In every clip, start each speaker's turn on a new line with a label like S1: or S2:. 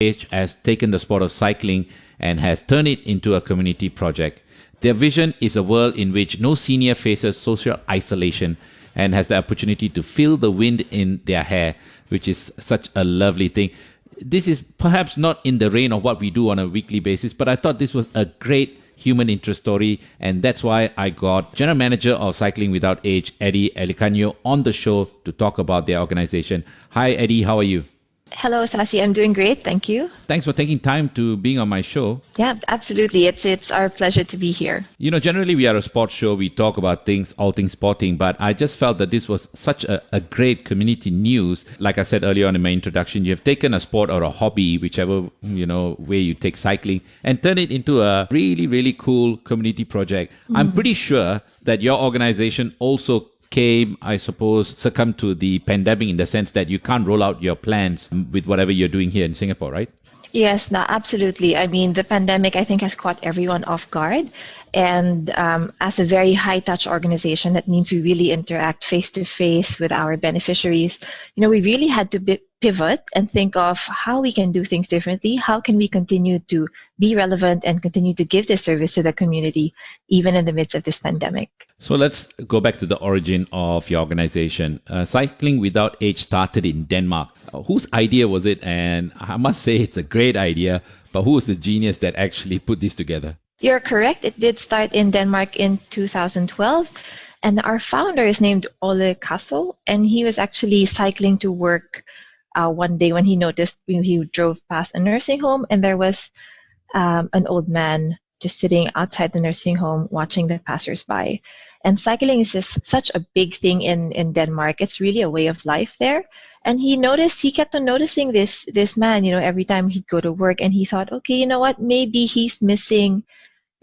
S1: Age has taken the sport of cycling and has turned it into a community project. Their vision is a world in which no senior faces social isolation and has the opportunity to feel the wind in their hair, which is such a lovely thing. This is perhaps not in the vein of what we do on a weekly basis, but I thought this was a great human interest story, and that's why I got General Manager of Cycling Without Age, Addie Interview, on the show to talk about their organization. Hi, Addie, how are you?
S2: Hello, Sasi. I'm doing great. Thank you.
S1: Thanks for taking time to being on my show.
S2: Yeah, absolutely. It's our pleasure to be here.
S1: You know, generally we are a sports show. We talk about things, all things sporting, but I just felt that this was such a great community news. Like I said earlier on in my introduction, you have taken a sport or a hobby, whichever, way you take cycling, and turn it into a really, really cool community project. I'm pretty sure that your organization also came, I suppose, succumbed to the pandemic in the sense that you can't roll out your plans with whatever you're doing here in Singapore, right?
S2: Yes, no, absolutely. I mean, the pandemic, I think, has caught everyone off guard. And as a very high-touch organization, that means we really interact face-to-face with our beneficiaries. We really had to pivot and think of how we can do things differently. How can we continue to be relevant and continue to give this service to the community, even in the midst of this pandemic?
S1: So let's go back to the origin of your organization. Cycling Without Age started in Denmark. Whose idea was it? And I must say it's a great idea, but who was the genius that actually put this together?
S2: You're correct. It did start in Denmark in 2012. And our founder is named Ole Kassel, and he was actually cycling to work one day when he noticed he drove past a nursing home, and there was an old man just sitting outside the nursing home watching the passersby. And cycling is just such a big thing in Denmark. It's really a way of life there. And he kept on noticing this man, every time he'd go to work, and he thought, okay, you know what, maybe he's missing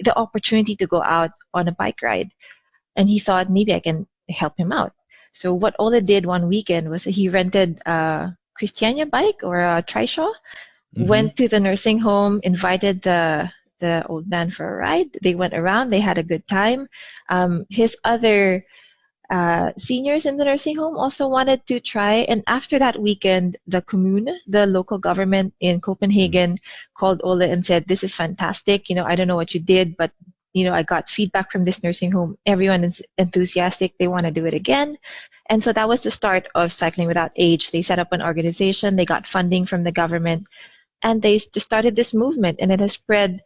S2: the opportunity to go out on a bike ride. And he thought, maybe I can help him out. So what Ole did one weekend was he rented a Christiania bike or a trishaw, went to the nursing home, invited the old man for a ride. They went around, they had a good time. His other seniors in the nursing home also wanted to try, and after that weekend, the commune, the local government in Copenhagen, called Ole and said, this is fantastic. I don't know what you did, but I got feedback from this nursing home. Everyone is enthusiastic. They want to do it again. And so that was the start of Cycling Without Age. They set up an organization. They got funding from the government, and they just started this movement, and it has spread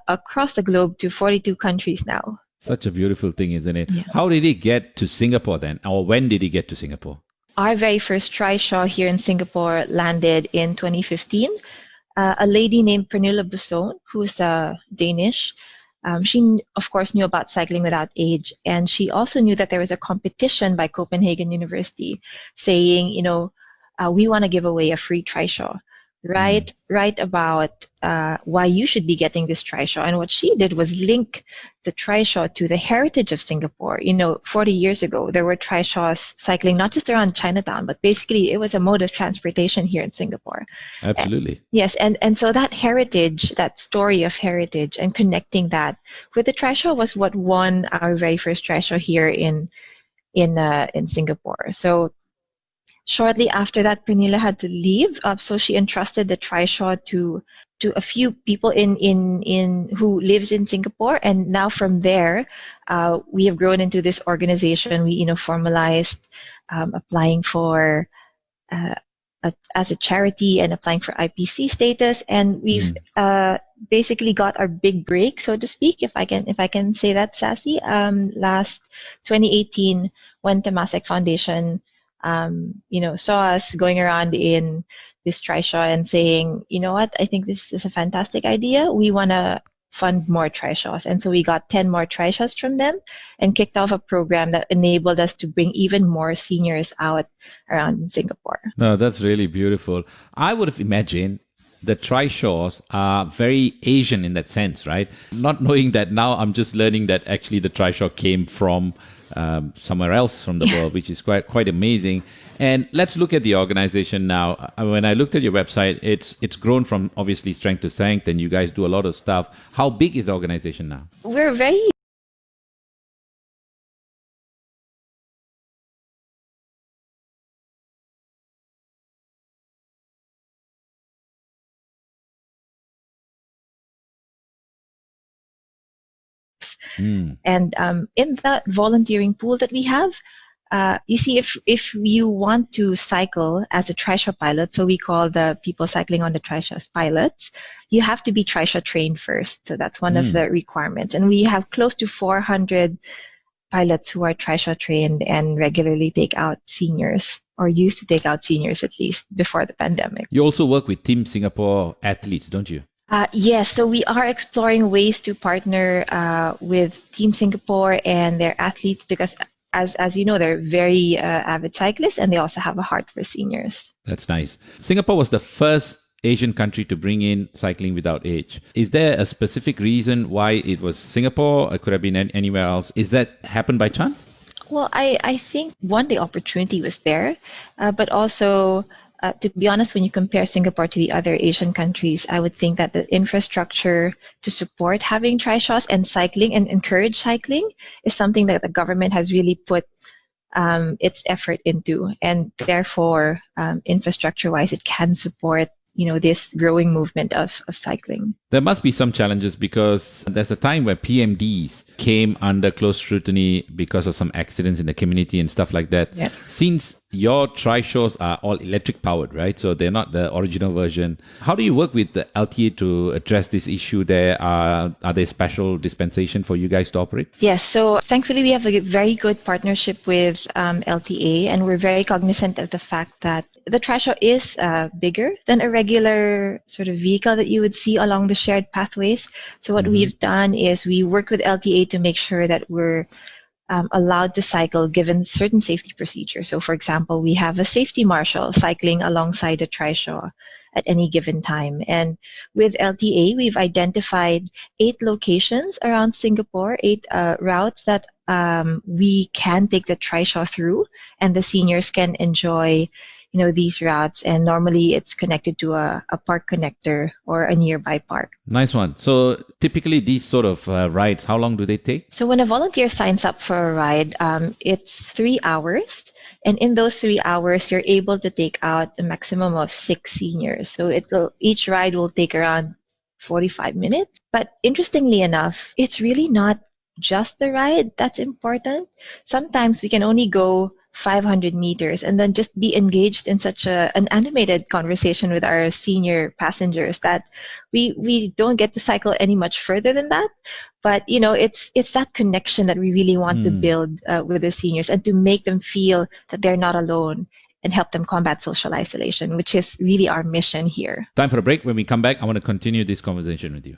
S2: across the globe to 42 countries now.
S1: Such a beautiful thing, isn't it?
S2: Yeah.
S1: How did he get to Singapore then? Or when did he get to Singapore?
S2: Our very first trishaw here in Singapore landed in 2015. A lady named Pernille Busson, who's Danish, she, of course, knew about Cycling Without Age, and she also knew that there was a competition by Copenhagen University saying, we want to give away a free trishaw. Write about why you should be getting this trishaw. And what she did was link the trishaw to the heritage of Singapore. 40 years ago, there were trishaws cycling not just around Chinatown, but basically it was a mode of transportation here in Singapore.
S1: Absolutely.
S2: Yes, and so that heritage, that story of heritage, and connecting that with the trishaw was what won our very first trishaw here in Singapore. So shortly after that, Pernille had to leave, so she entrusted the trishaw to a few people in who lives in Singapore, and now from there, we have grown into this organization. We formalized applying for as a charity and applying for IPC status, and we've basically got our big break, so to speak, if I can say that, Sassy. Last 2018, when Temasek Foundation saw us going around in this trishaw and saying, you know what, I think this is a fantastic idea. We want to fund more trishaws. And so we got 10 more trishaws from them and kicked off a program that enabled us to bring even more seniors out around Singapore.
S1: No, that's really beautiful. I would have imagined the trishaws are very Asian in that sense, right? Not knowing that now, I'm just learning that actually the trishaw came from somewhere else from the world, which is quite amazing. And let's look at the organization now. When I looked at your website, it's grown from obviously strength to strength, and you guys do a lot of stuff. How big is the organization now?
S2: We're very And in that volunteering pool that we have, you see, if you want to cycle as a trishaw pilot, so we call the people cycling on the trishaws pilots, you have to be trishaw trained first. So that's one of the requirements. And we have close to 400 pilots who are trishaw trained and regularly take out seniors, or used to take out seniors at least before the pandemic.
S1: You also work with Team Singapore athletes, don't you?
S2: Yes, so we are exploring ways to partner with Team Singapore and their athletes because as you know, they're very avid cyclists and they also have a heart for seniors.
S1: That's nice. Singapore was the first Asian country to bring in cycling without age. Is there a specific reason why it was Singapore? It could have been anywhere else. Is that happened by chance?
S2: Well, I think one, the opportunity was there, but also, to be honest, when you compare Singapore to the other Asian countries, I would think that the infrastructure to support having trishaws and cycling and encourage cycling is something that the government has really put its effort into, and therefore, infrastructure-wise, it can support this growing movement of cycling.
S1: There must be some challenges because there's a time where PMDs came under close scrutiny because of some accidents in the community and stuff like that.
S2: Yeah.
S1: Since your trishaws are all electric powered, right? So they're not the original version. How do you work with the LTA to address this issue there? Are there special dispensation for you guys to operate?
S2: Yes, so thankfully we have a very good partnership with LTA, and we're very cognizant of the fact that the trishaw is bigger than a regular sort of vehicle that you would see along the shared pathways. So what we've done is we work with LTA to make sure that we're allowed to cycle given certain safety procedures. So for example, we have a safety marshal cycling alongside a trishaw at any given time. And with LTA, we've identified 8 locations around Singapore, 8 routes that we can take the trishaw through, and the seniors can enjoy these routes, and normally it's connected to a park connector or a nearby park.
S1: Nice one. So typically these sort of rides, how long do they take? So
S2: when a volunteer signs up for a ride, it's 3 hours. And in those 3 hours, you're able to take out a maximum of 6 seniors. So each ride will take around 45 minutes. But interestingly enough, it's really not just the ride that's important. Sometimes we can only go 500 meters and then just be engaged in such an animated conversation with our senior passengers that we don't get to cycle any much further than that. But it's that connection that we really want to build with the seniors, and to make them feel that they're not alone and help them combat social isolation, which is really our mission here.
S1: Time for a break. When we come back, I want to continue this conversation with you.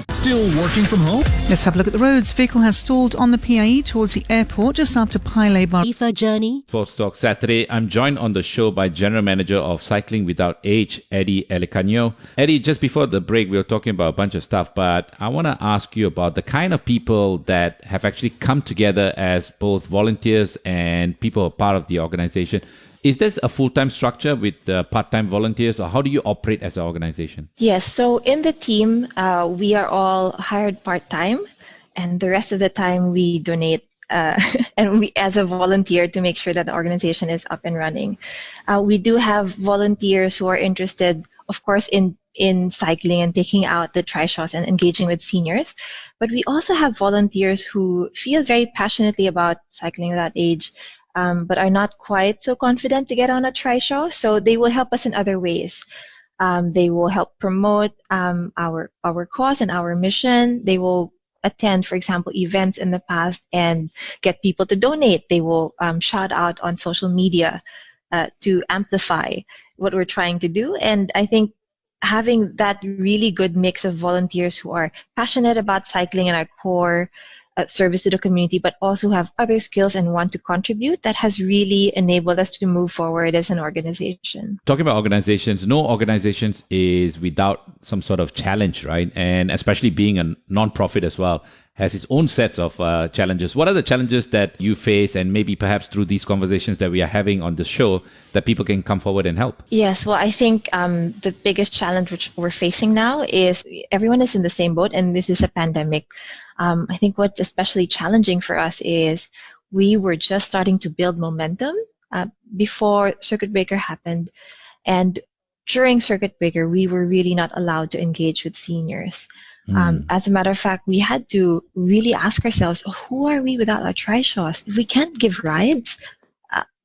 S3: Still working from home?
S4: Let's have a look at the roads. Vehicle has stalled on the PIE towards the airport just after Pile Bar.
S5: Journey.
S1: Sports Talk Saturday. I'm joined on the show by General Manager of Cycling Without Age, Addie Interview. Addie, just before the break, we were talking about a bunch of stuff, but I want to ask you about the kind of people that have actually come together as both volunteers and people who are part of the organization. Is this a full-time structure with part-time volunteers, or how do you operate as an organization?
S2: Yes, so in the team, we are all hired part-time, and the rest of the time we donate and we as a volunteer to make sure that the organization is up and running. We do have volunteers who are interested, of course, in cycling and taking out the trishaws and engaging with seniors. But we also have volunteers who feel very passionately about cycling without age, but are not quite so confident to get on a trishaw. So they will help us in other ways. They will help promote our cause and our mission. They will attend, for example, events in the past and get people to donate. They will shout out on social media to amplify what we're trying to do. And I think having that really good mix of volunteers who are passionate about cycling and our core service to the community, but also have other skills and want to contribute, that has really enabled us to move forward as an organization.
S1: Talking about organizations, no organizations is without some sort of challenge, right? And especially being a non-profit as well, has its own sets of challenges. What are the challenges that you face, and maybe perhaps through these conversations that we are having on the show, that people can come forward and help?
S2: Yes, well, I think the biggest challenge which we're facing now is everyone is in the same boat, and this is a pandemic. I think what's especially challenging for us is we were just starting to build momentum before Circuit Breaker happened, and during circuit breaker, we were really not allowed to engage with seniors. As a matter of fact, we had to really ask ourselves, who are we without our trishaws? If we can't give rides,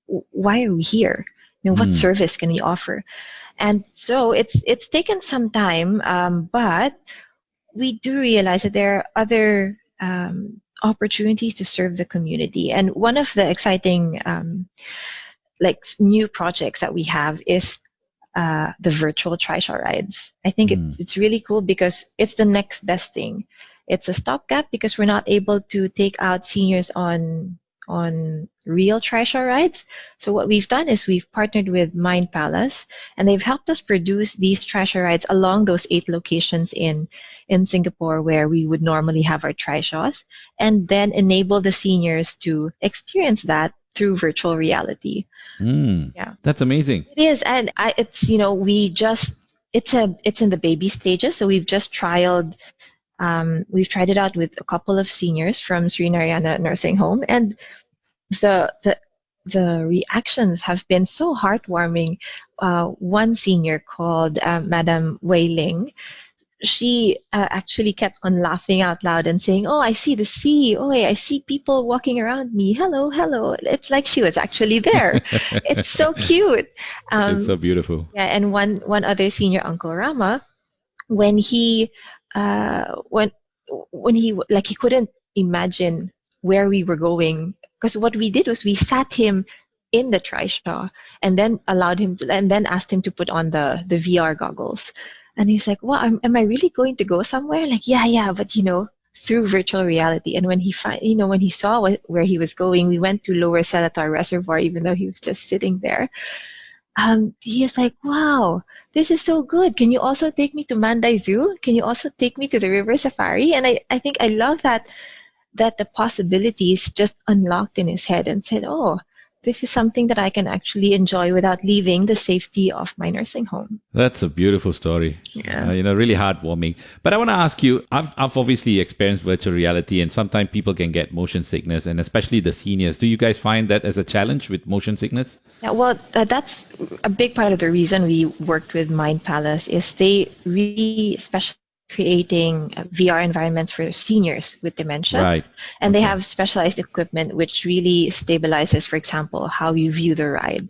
S2: why are we here? What service can we offer? And so it's taken some time, but we do realize that there are other opportunities to serve the community. And one of the exciting new projects that we have is the virtual trishaw rides. I think it's really cool because it's the next best thing. It's a stopgap because we're not able to take out seniors on real trishaw rides. So what we've done is we've partnered with Mind Palace, and they've helped us produce these trishaw rides along those 8 locations in Singapore where we would normally have our trishaws, and then enable the seniors to experience that through virtual reality. Yeah,
S1: that's amazing.
S2: It is, and it's it's in the baby stages. So we've just tried it out with a couple of seniors from Srinarayana Nursing Home, and the reactions have been so heartwarming. One senior called Madam Wei Ling, she actually kept on laughing out loud and saying, "Oh, I see the sea. Oh, I see people walking around me. Hello, hello." It's like she was actually there. It's so cute.
S1: It's so beautiful.
S2: Yeah, and one other senior, Uncle Rama, when he he couldn't imagine where we were going, because what we did was we sat him in the trishaw and then asked him to put on the VR goggles. And he's like, "Well, am I really going to go somewhere?" Like, yeah, but through virtual reality. And when he when he saw where he was going, we went to Lower Seletar Reservoir, even though he was just sitting there. He is like, "Wow, this is so good. Can you also take me to Manday Zoo? Can you also take me to the river safari?" And I think I love that the possibilities just unlocked in his head and said, "Oh, this is something that I can actually enjoy without leaving the safety of my nursing home."
S1: That's a beautiful story.
S2: Yeah.
S1: Really heartwarming. But I want to ask you, I've obviously experienced virtual reality, and sometimes people can get motion sickness, and especially the seniors. Do you guys find that as a challenge with motion sickness?
S2: Yeah, well, that's a big part of the reason we worked with Mind Palace is they really specialize creating VR environments for seniors with dementia.
S1: Right.
S2: And they have specialized equipment which really stabilizes, for example, how you view the ride.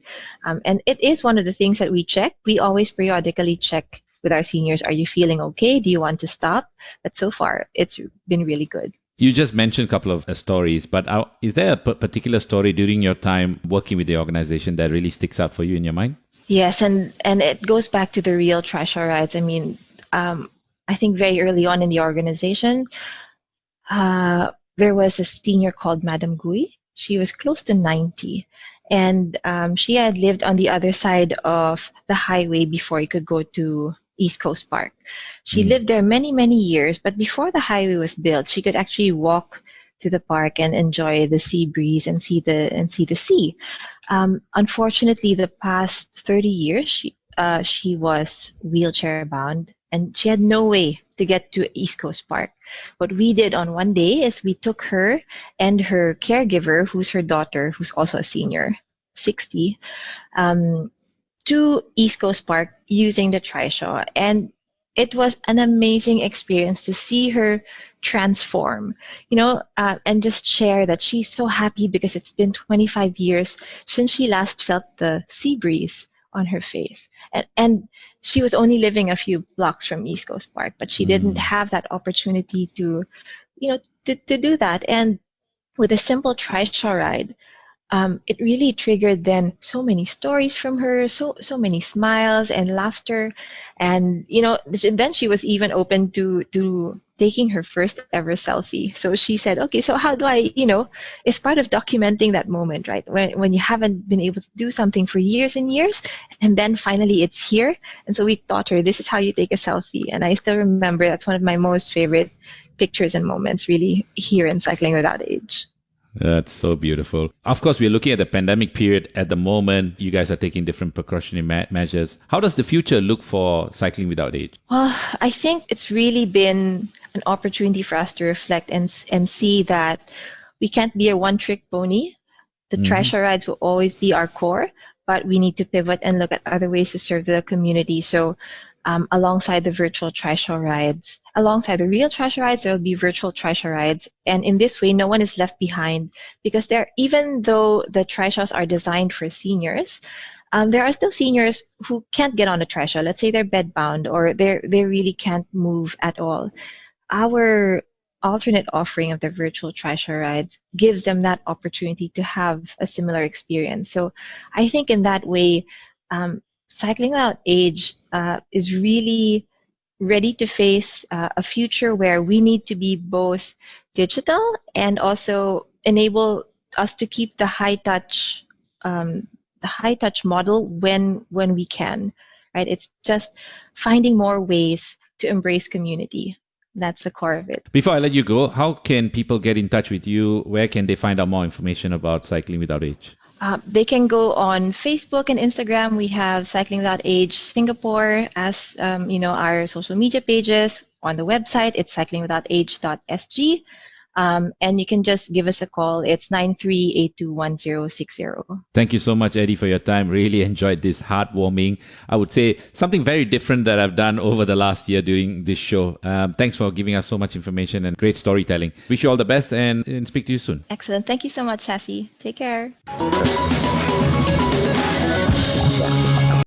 S2: And it is one of the things that we check. We always periodically check with our seniors, are you feeling okay? Do you want to stop? But so far, it's been really good.
S1: You just mentioned a couple of stories, but is there a particular story during your time working with the organization that really sticks out for you in your mind?
S2: Yes, and it goes back to the real trishaw rides. I mean, I think very early on in the organization, there was a senior called Madam Gui. She was close to 90, and she had lived on the other side of the highway before you could go to East Coast Park. She lived there many, many years, but before the highway was built, she could actually walk to the park and enjoy the sea breeze and see the sea. Unfortunately, the past 30 years, she was wheelchair bound, and she had no way to get to East Coast Park. What we did on one day is we took her and her caregiver, who's her daughter, who's also a senior, 60, to East Coast Park using the trishaw. And it was an amazing experience to see her transform, and just share that she's so happy because it's been 25 years since she last felt the sea breeze on her face. And she was only living a few blocks from East Coast Park, but she didn't have that opportunity to do that. And with a simple trishaw ride, it really triggered then so many stories from her, so many smiles and laughter. And, then she was even open to taking her first ever selfie. So she said, okay, so how do I, it's part of documenting that moment, right? When you haven't been able to do something for years and years, and then finally it's here. And so we taught her, this is how you take a selfie. And I still remember that's one of my most favorite pictures and moments really here in Cycling Without Age.
S1: That's so beautiful. Of course, we're looking at the pandemic period at the moment. You guys are taking different precautionary measures. How does the future look for Cycling Without Age?
S2: Well, I think it's really been an opportunity for us to reflect and see that we can't be a one-trick pony. The trishaw rides will always be our core, but we need to pivot and look at other ways to serve the community. So alongside the virtual trishaw rides, alongside the real trishaw rides, there will be virtual trishaw rides. And in this way, no one is left behind, because even though the trishaws are designed for seniors, there are still seniors who can't get on a trishaw. Let's say they're bedbound or they really can't move at all. Our alternate offering of the virtual trishaw rides gives them that opportunity to have a similar experience. So I think in that way, Cycling Without Age is really ready to face a future where we need to be both digital and also enable us to keep the high touch model when we can, right? It's just finding more ways to embrace community. That's the core of it.
S1: Before I let you go, how can people get in touch with you? Where can they find out more information about Cycling Without Age?
S2: They can go on Facebook and Instagram. We have Cycling Without Age Singapore as our social media pages. On the website, it's cyclingwithoutage.sg. And you can just give us a call. It's 93821060.
S1: Thank you so much, Eddie, for your time. Really enjoyed this heartwarming, I would say, something very different that I've done over the last year during this show. Thanks for giving us so much information and great storytelling. Wish you all the best and speak to you soon.
S2: Excellent. Thank you so much, Sassy. Take care.